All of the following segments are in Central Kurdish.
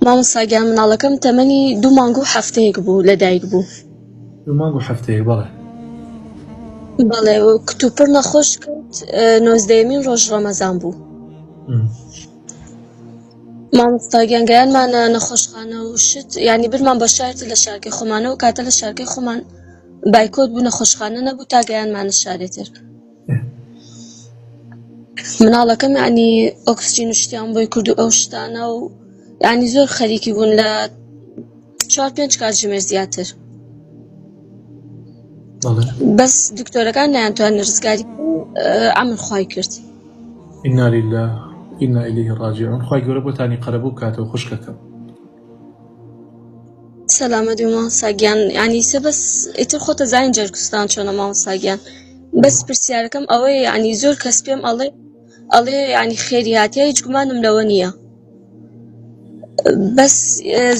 مامۆستاگیان مناڵەکەم تەمەنی 2 مانگ و هەفتەیەک بوو لەدایک بوو. 2 مانگ و هەفتەیەک بەڵێ. بەڵێ کتوپڕ نەخۆش کرد 19مین ڕۆژ ڕەمەزان بوو. مامۆستاگیان گەیانمانە نەخۆشخانە و شت یعنی برمان بە شارێتە لە شارکەی خۆمانە و کاتە لە شارکەی خۆمان بایکۆت بوو نەخۆشخانە نەبوو تا گەیانمانە شارێتر. مناڵەکەم یعنی ئۆکسجین و شتیان بۆی کرد و ئەو شتانە و یعنی زۆر خەریکی بوون لە 4-5 کاتژمێر زیاتر. بەس دکتۆرەکان نەیانتوانن ڕزگاری ئەمن خوای کرد. ئینا لیلله ئینا ئیلەیهی ڕاجعون. خوای گەورە بۆتانی قەرەبوو بکاتەوە خوشکەکەم. سەلامەت و مامۆستاگیان یعنی سە بەس ئیتر خۆتە زانین جەرگستان چۆنە مامۆستاگیان. بەس پرسیارەکەم ئەوەیە یعنی زۆر کەس پێم ئەڵێ یعنی خێری هاتیە هیچ گومانم لەوە نییە. بەس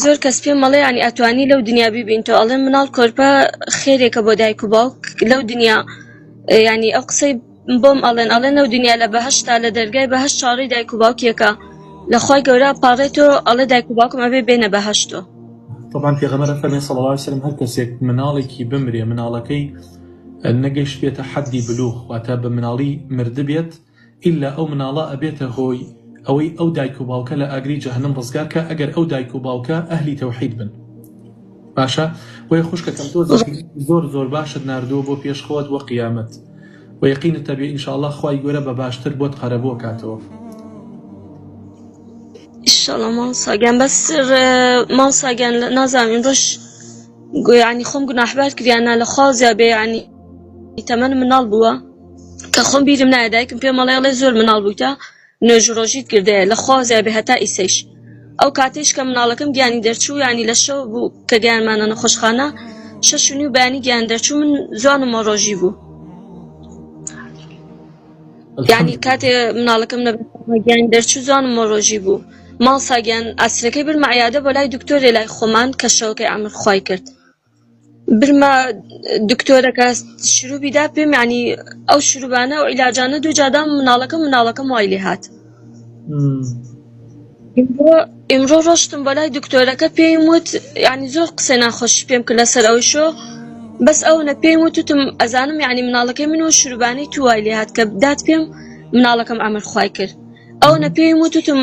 زۆر کەس پێم مەڵێ ینی ئەتوانی لەو دنیا بیبینتەوە ئەڵێن مناڵ کۆرپە خێرێکە بۆ دایک و باوک لەو دنیا ینی ئەو قسەی بۆم ئەڵێن لەو دنیا لە بەهەشتا لە دەرگای بەهەشت چاڕی دایک و باوکێکە لەخوای گەورە پاڕێتەوە ئەڵێ دایک و باوکم ئەبێ بێنە بەهەشتۆ. طبعا پێغەمبەر فەرمێ صلی الله علیه وسلم هەر کەسێک مناڵێکی بمرێ مناڵەکەی نەگەیشت بێتە حەدی بلوغ واتە بە مناڵی مرد بێت ئیلا ئەو مناڵە ئەبێتە هۆی ئەوەی ئەو دایک و باوکە لە ئاگری جەهەنەم ڕزگار کە ئەگەر ئەو دایک و باوکە ئەهلی تەوحید بن. باشە وەی خوشکەکەم تۆ زۆر باشت ناردووە بۆ پێش خۆت وە قیامەت و یەقینت هەبێ ئینشاءالله خوای گەورە بە باشتر بۆت قەرەبووە کاتەوە. ئینشاءالله مامۆستاگیان بەس مامۆستاگیان نازانم ئیمڕۆژ ینی خۆم گوناحبار کریانە لە خوازیا بێ ینی تەمەن مناڵ بووە کە خۆم بیرم نایە دایکم پێم مەڵێ زۆر مناڵ بوویتە نوێژڕۆژیت کردەیە لە خوازیا بێ هەتا ئیسەیش. ئەو کاتێش کە مناڵەکەم گیانی دەرچوو ینی لە شەو بوو کە گیانمانە نەخۆشخانە 6:30 بەیانی گیان دەرچوو من زوانم ڕۆژی بوو. یعنی کاتێ مناڵەکەم گیانی دەرچوو زوانم ڕۆژی بوو. مامۆستاگیان ئاسرەکەی برمە عیادە بۆ لای دکتۆرێ لای خۆمان کە شەوەکەی ئەمر خوای کرد. برمە دکتۆرەکە شروبیدا پێم ینی ئەو شروبانە و عیلاجانە دوو جادام مناڵەکەم وای لێ هات. ئیمڕۆ ڕۆشتم بە لای دکتۆرەکە پێیم وت ینی زۆر قسەی ناخۆشی پێم کرد لەسەر ئەوەی شۆ بەس ئەوەنە پێیم وتم ئەزانم ینی مناڵەکەی منەوە شروبانەی تو وای لێ هات کە دات پێم مناڵەکەم ئەمر خوای کرد. ئەوەنە پێیم وتم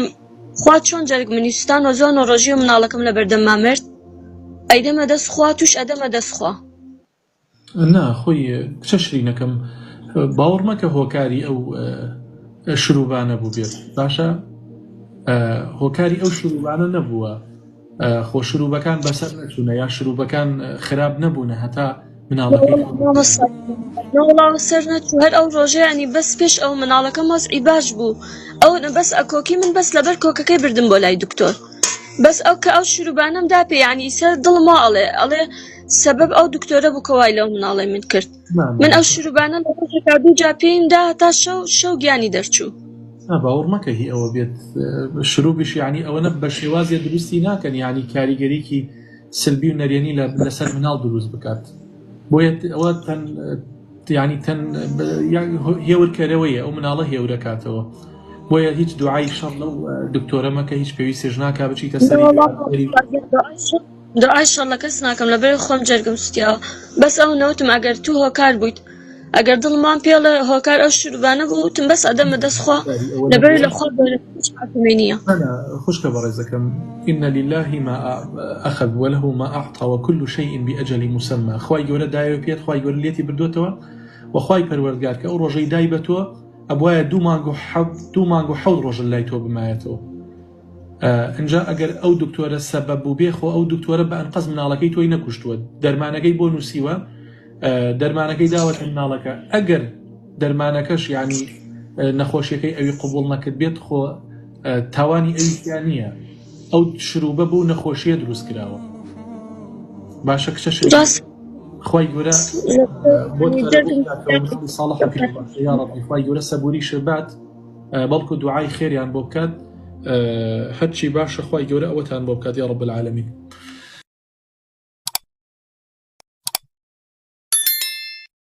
خوا چۆن جەرگ منیستان و زۆن و ڕۆژی و مناڵەکەم لە بەردەمما مرد ئەیدەمە دەست خوا توش ئەدەمە دەست خوا. نا خۆی کچە شرینەکەم باوەڕ مەکە هۆکاری ئەو شروبانە بوو بێت باشە هۆکاری ئەو شروبانە نەبووە خۆ شروبەکان بەسەر نەچوونە یا شروبەکان خراپ نەبوونە هەتا مناڵەکەی سەر نەچوو هەر ئەو ڕۆژە ینی بەس پێش ئەو مناڵەکەم وەزعی باش بوو ئەو بەس ئەکۆکی من بەس لەبەر کۆکەکەی بردم بۆ لای دکتۆر بەس ئەو کە ئەو شروبانەم دا پێ ینی سەر دڵما ئەڵێ سەبەب ئەو دکتۆرە بوو کە وای لەو مناڵی من کرد من ئەو شروبانە لە ڕۆژێکا دوو جا پێیم دا هەتا شەو گیانی دەرچوو. باوەڕ مەکە هی ئەوە بێت شروبیش ینی ئەوە نە بە شێوازیە دروستی ناکەن ینی کاریگەریکی سلبی و نەرێنی لەسەر مناڵ دروست بکات بۆیە ئەوە ینی تەن هێورکەرەوەیە ئەو مناڵە هێورەکاتەوە بۆیە هیچ دوعای شەڕ لەو دکتۆرە مەکە هیچ پێویستیش ناکا بچیتە سەری دوعای شەڕ لە کەس ناکەم لەبەر خۆم جەرگم سوتیاوە بەس ئەو نەوتم ئەگەر تو هۆکار بوویت ئەگەر دڵمان پێڵە هۆکار ئەو شروبانە بوو وتم بەس ئەدەمە دەستخوا لەبەر لەخوا نییە. خوشکە بەڕێزەکەم إن لله ما أخذ وله ما أعطى وكل شيء بأجل مسمى خوای گەورە دایەوە پێت خوای گەورە لێتی بردوتەوە و خوای پەروەردگار کە ئەو ڕۆژەی دای بە تۆ ئەبوایە 2 مانگ و 7 ڕۆژ لای تۆ بمایەتەوە. ئەنجا ئەگەر ئەو دکتۆرە سەبەب بوو بێ خۆ ئەو دکتۆرە بە ئەنقەز مناڵەکەی تۆی نەکوشتووە دەرمانەکەی بۆ نووسیوە دەرمانەکەی داوەتە مناڵەکە ئەگەر دەرمانەکەش ینی نەخۆشیەکەی ئەوی قبول نەکرد بێت خۆ تاوانی ئەویان نییە ئەو شروبە بوو نەخۆشیە دروست کراوە. باشە کچە خوای گەورە خوای گەورە سەبووری شەبات بەڵکو دوعای خێریان بۆ بکات هەرچی باشە خوای گەورە ئەوەتان بۆ بکات یا رب العالمین.